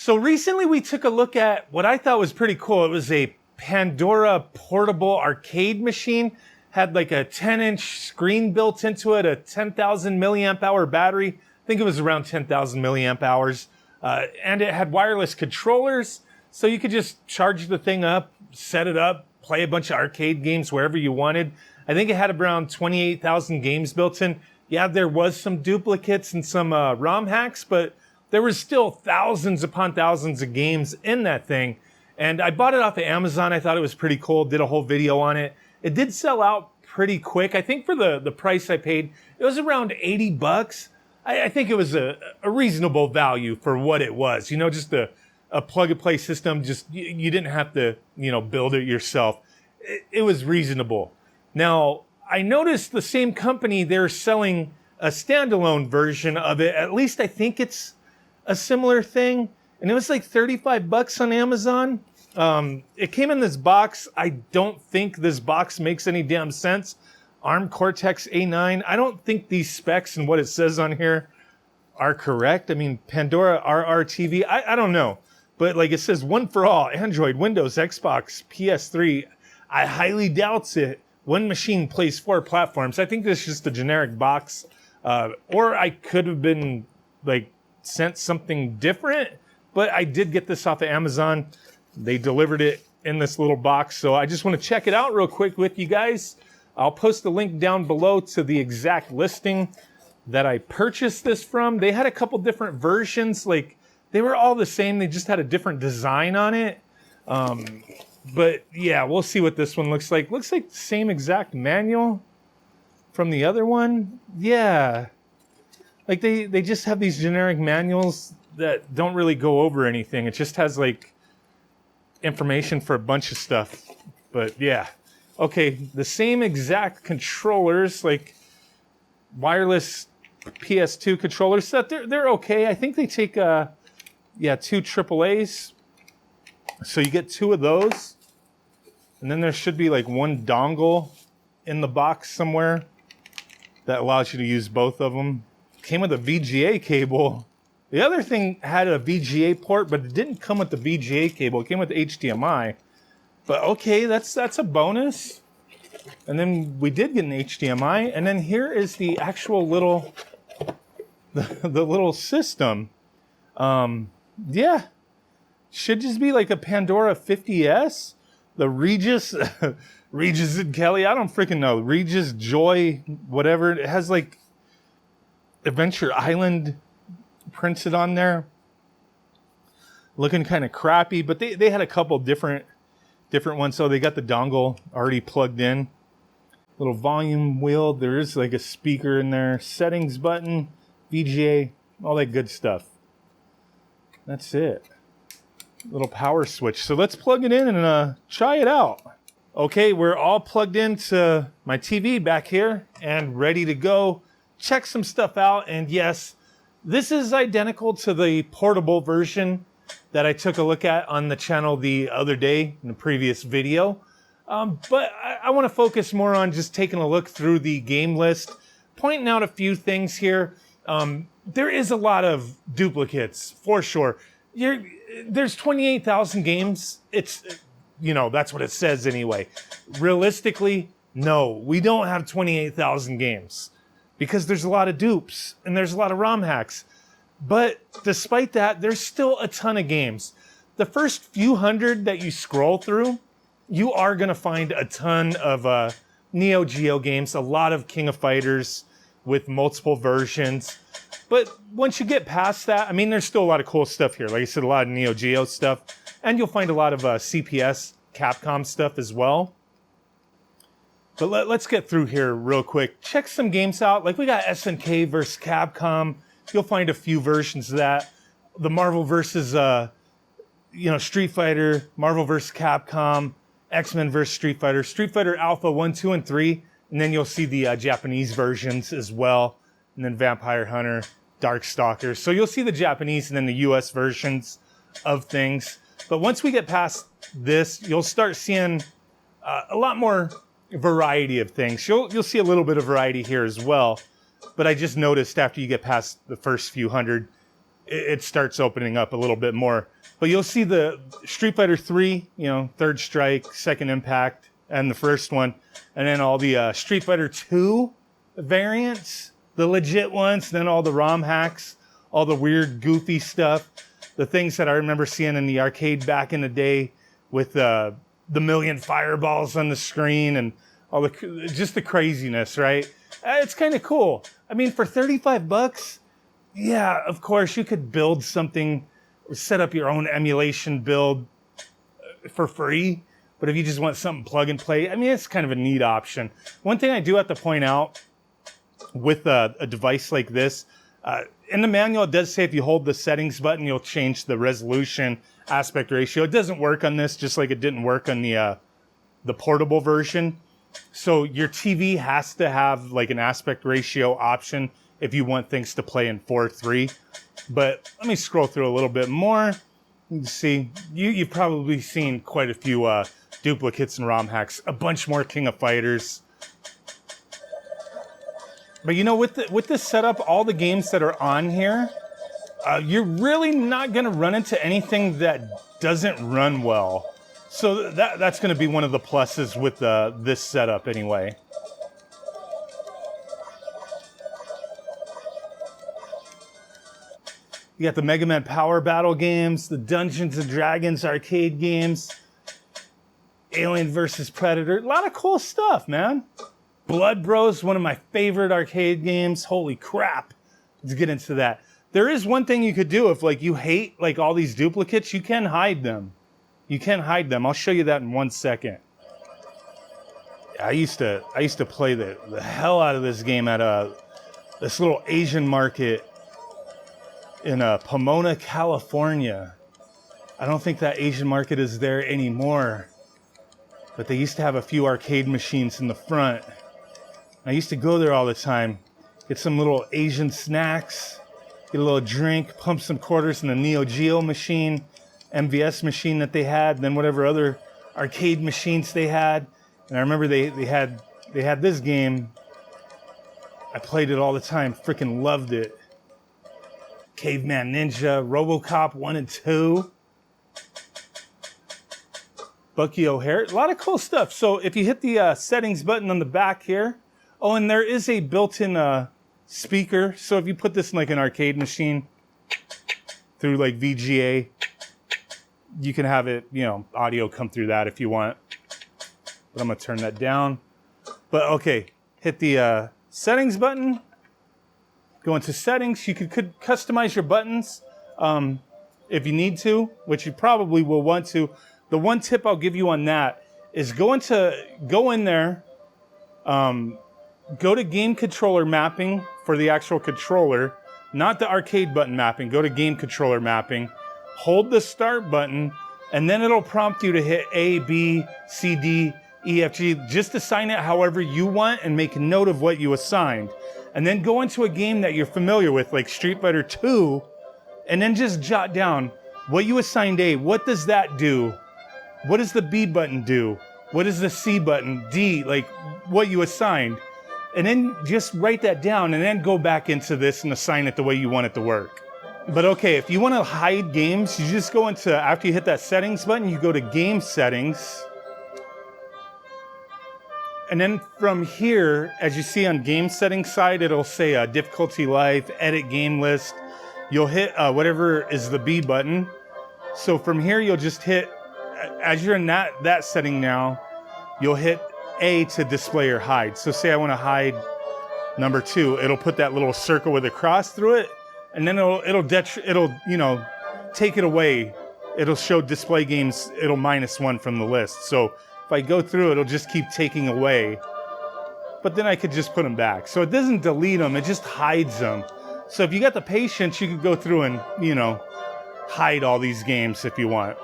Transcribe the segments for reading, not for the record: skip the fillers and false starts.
So recently we took a look at what I thought was pretty cool. It was a Pandora portable arcade machine. Had like a 10-inch screen built into it, a 10,000 milliamp hour battery. I think it was around 10,000 milliamp hours. And it had wireless controllers, so you could just charge the thing up, set it up, play a bunch of arcade games wherever you wanted. I think it had around 28,000 games built in. Yeah, there was some duplicates and some ROM hacks, but there was still thousands upon thousands of games in that thing. And I bought it off of Amazon. I thought it was pretty cool. Did a whole video on it. It did sell out pretty quick. I think for the price I paid, it was around 80 bucks. I think it was a reasonable value for what it was. You know, just a plug-and-play system. Just you didn't have to, build it yourself. It was reasonable. Now, I noticed the same company, they're selling a standalone version of it. At least I think it's a similar thing. And it was like 35 bucks on Amazon. It came in this box. I don't think this box makes any damn sense. ARM Cortex A9. I don't think these specs and what it says on here are correct. I mean, Pandora RRTV. I don't know. But like it says, one for all, Android, Windows, Xbox, PS3. I highly doubt it. One machine plays 4 platforms. I think this is just a generic box. Or I could have been like sent something different. But I did get this off of Amazon. They delivered it in this little box. So I just want to check it out real quick with you guys. I'll post a link down below to the exact listing that I purchased this from. They had a couple different versions. Like, they were all the same. They just had a different design on it. But yeah, we'll see what this one looks like. Looks like the same exact manual from the other one. Yeah. Like they just have these generic manuals that don't really go over anything. It just has like information for a bunch of stuff. But yeah. Okay, the same exact controllers, like wireless PS2 controllers, so they're okay. I think they take 2 AAAs. So you get 2 of those. And then there should be like 1 dongle in the box somewhere that allows you to use both of them. Came with a VGA cable. The other thing had a VGA port, but it didn't come with the VGA cable. It came with HDMI. But okay, that's a bonus. And then we did get an HDMI. And then here is the actual little, the little system. Yeah. Should just be like a Pandora 50S. The Regis, Regis and Kelly, I don't freaking know. Regis, Joy, whatever. It has like Adventure Island printed on there. Looking kind of crappy, but they had a couple different ones. So they got the dongle already plugged in. Little volume wheel. There is like a speaker in there. Settings button, VGA, all that good stuff. That's it. Little power switch. So let's plug it in and try it out. Okay, we're all plugged into my TV back here and ready to go. Check some stuff out. And yes, this is identical to the portable version that I took a look at on the channel the other day in the previous video. But I want to focus more on just taking a look through the game list, pointing out a few things here. There is a lot of duplicates, for sure. There's 28,000 games. It's, that's what it says anyway. Realistically, no, we don't have 28,000 games because there's a lot of dupes and there's a lot of ROM hacks. But despite that, there's still a ton of games. The first few hundred that you scroll through, you are going to find a ton of Neo Geo games, a lot of King of Fighters with multiple versions. But once you get past that, I mean, there's still a lot of cool stuff here. Like I said, a lot of Neo Geo stuff. And you'll find a lot of CPS, Capcom stuff as well. But let's get through here real quick. Check some games out. Like we got SNK versus Capcom. You'll find a few versions of that. The Marvel versus, Street Fighter, Marvel versus Capcom, X-Men versus Street Fighter Alpha 1, 2, and 3. And then you'll see the Japanese versions as well. And then Vampire Hunter, Darkstalkers. So you'll see the Japanese and then the US versions of things. But once we get past this, you'll start seeing a lot more variety of things. You'll see a little bit of variety here as well. But I just noticed after you get past the first few hundred, it starts opening up a little bit more. But you'll see the Street Fighter 3, you know, Third Strike, Second Impact, and the first one. And then all the Street Fighter 2 variants, the legit ones, then all the ROM hacks, all the weird, goofy stuff, the things that I remember seeing in the arcade back in the day with the million fireballs on the screen and all the just the craziness, right? It's kind of cool. I mean, for $35, yeah, of course you could build something, or set up your own emulation build for free. But if you just want something plug and play, I mean, it's kind of a neat option. One thing I do have to point out with a device like this, in the manual, it does say if you hold the settings button, you'll change the resolution, aspect ratio. It doesn't work on this, just like it didn't work on the portable version. So your TV has to have like an aspect ratio option if you want things to play in 4:3. But let me scroll through a little bit more. You can see, you've probably seen quite a few duplicates and ROM hacks, a bunch more King of Fighters. But you know, with this setup, all the games that are on here, you're really not going to run into anything that doesn't run well. So that's going to be one of the pluses with this setup anyway. You got the Mega Man Power Battle games, the Dungeons and Dragons arcade games, Alien vs. Predator. A lot of cool stuff, man. Blood Bros, one of my favorite arcade games. Holy crap. Let's get into that. There is one thing you could do if like you hate like all these duplicates, you can hide them. You can hide them. I'll show you that in 1 second. I used to play the hell out of this game at this little Asian market in Pomona, California. I don't think that Asian market is there anymore, but they used to have a few arcade machines in the front. I used to go there all the time, get some little Asian snacks, get a little drink, pump some quarters in the Neo Geo machine, MVS machine that they had, and then whatever other arcade machines they had. And I remember they had this game. I played it all the time, freaking loved it. Caveman Ninja, RoboCop 1 and 2. Bucky O'Hare, a lot of cool stuff. So if you hit the settings button on the back here, oh, and there is a built-in speaker. So if you put this in like an arcade machine through like VGA, you can have it, you know, audio come through that if you want. But I'm gonna turn that down. But okay, hit the settings button. Go into settings. You could customize your buttons if you need to, which you probably will want to. The one tip I'll give you on that is go in there, go to game controller mapping for the actual controller, not the arcade button mapping. Go to game controller mapping, hold the start button, and then it'll prompt you to hit A, B, C, D, E, F, G. Just assign it however you want and make a note of what you assigned. And then go into a game that you're familiar with, like Street Fighter 2, and then just jot down what you assigned A. What does that do? What does the B button do? What is the C button? D, like what you assigned. And then just write that down and then go back into this and assign it the way you want it to work. But okay, if you want to hide games, you just go into, after you hit that settings button, you go to game settings. And then from here, as you see on game settings side, it'll say difficulty life, edit game list. You'll hit whatever is the B button. So from here, you'll just hit, as you're in that setting now, you'll hit A to display or hide. So say I want to hide number 2, it'll put that little circle with a cross through it, and then it'll you know, take it away. It'll show display games, it'll -1 from the list. So if I go through, it'll just keep taking away. But then I could just put them back. So it doesn't delete them, it just hides them. So if you got the patience, you could go through and, you know, hide all these games if you want.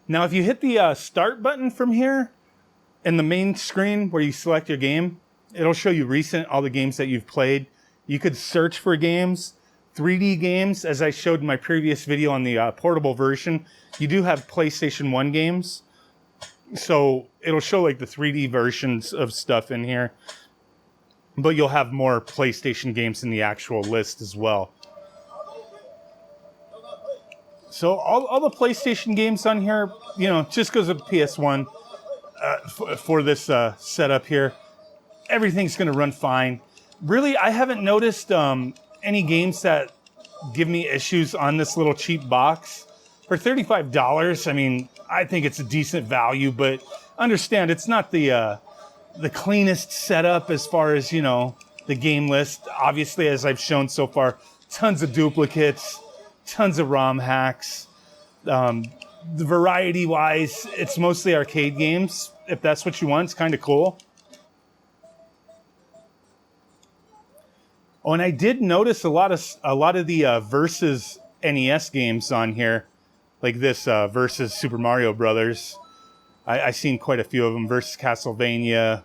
Now, if you hit the start button from here, in the main screen where you select your game, it'll show you recent, all the games that you've played. You could search for games, 3D games, as I showed in my previous video on the portable version. You do have PlayStation 1 games. So it'll show like the 3D versions of stuff in here, but you'll have more PlayStation games in the actual list as well. So all the PlayStation games on here, you know, just goes with PS1 for this setup here. Everything's going to run fine. Really, I haven't noticed any games that give me issues on this little cheap box. For $35, I mean, I think it's a decent value, but understand it's not the cleanest setup as far as, you know, the game list. Obviously, as I've shown so far, tons of duplicates, tons of ROM hacks. The variety-wise, it's mostly arcade games. If that's what you want, it's kind of cool. Oh, and I did notice a lot of the Versus NES games on here, like this Versus Super Mario Brothers. I've seen quite a few of them. Versus Castlevania.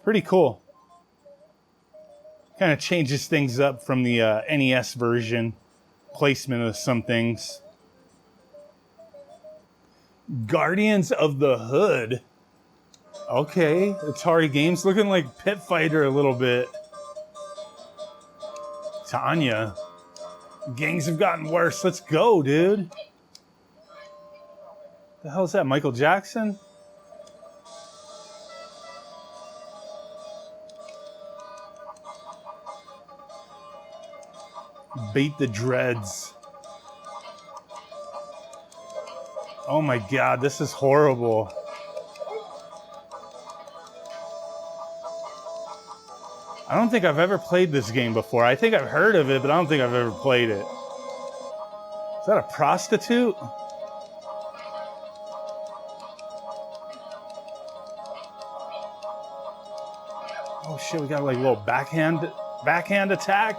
Pretty cool. Kind of changes things up from the NES version. Placement of some things. Guardians of the Hood. Okay, Atari Games looking like Pit Fighter a little bit. Tanya. Gangs have gotten worse. Let's go, dude. The hell is that, Michael Jackson? Beat the Dreads. Oh my god, this is horrible. I don't think I've ever played this game before. I think I've heard of it, but I don't think I've ever played it. Is that a prostitute? Oh shit, we got like a little backhand attack.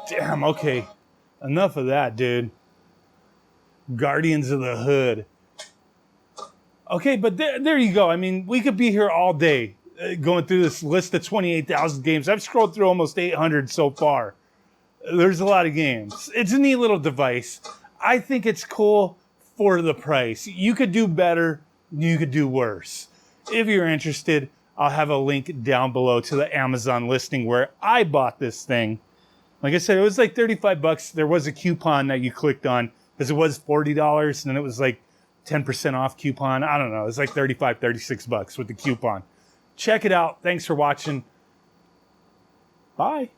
Damn, okay. Enough of that, dude. Guardians of the Hood. Okay, but there you go. I mean, we could be here all day going through this list of 28,000 games. I've scrolled through almost 800 so far. There's a lot of games. It's a neat little device. I think it's cool for the price. You could do better. You could do worse. If you're interested, I'll have a link down below to the Amazon listing where I bought this thing. Like I said, it was like 35 bucks. There was a coupon that you clicked on because it was $40 and then it was like 10% off coupon. I don't know. It was like 35, 36 bucks with the coupon. Check it out. Thanks for watching. Bye.